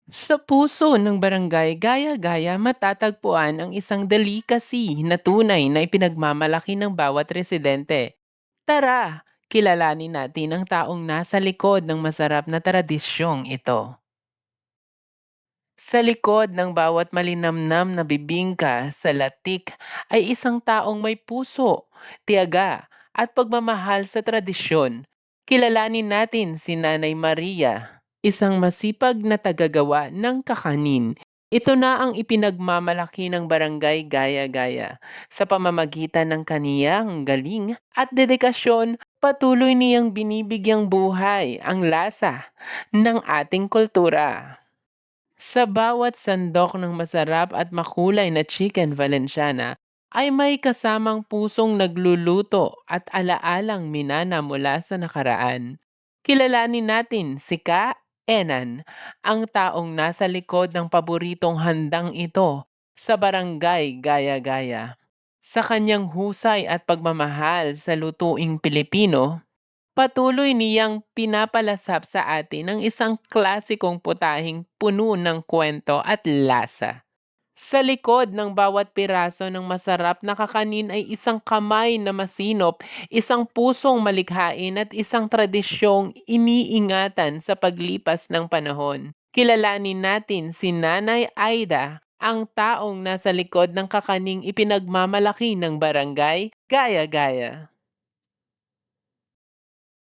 Sa puso ng barangay Gaya-Gaya matatagpuan ang isang delicacy na tunay na ipinagmamalaki ng bawat residente. Tara, kilalanin natin ang taong nasa likod ng masarap na tradisyong ito. Sa likod ng bawat malinamnam na bibingka sa latik ay isang taong may puso, tiyaga at pagmamahal sa tradisyon. Kilalanin natin si Nanay Maria, isang masipag na tagagawa ng kakanin. Ito na ang ipinagmamalaki ng barangay Gaya-Gaya. Sa pamamagitan ng kaniyang galing at dedikasyon, patuloy niyang binibigyang buhay ang lasa ng ating kultura. Sa bawat sandok ng masarap at makulay na chicken valenciana ay may kasamang pusong nagluluto at alaalang minana mula sa nakaraan. Kilalanin natin si Ka Enan, ang taong nasa likod ng paboritong handang ito sa barangay Gaya-Gaya. Sa kanyang husay at pagmamahal sa lutuing Pilipino, patuloy niyang pinapalasap sa atin ang isang klasikong putahing puno ng kwento at lasa. Sa likod ng bawat piraso ng masarap na kakanin ay isang kamay na masinop, isang pusong malikhain at isang tradisyong iniingatan sa paglipas ng panahon. Kilalanin natin si Nanay Aida, ang taong nasa likod ng kakaning ipinagmamalaki ng barangay Gaya-Gaya.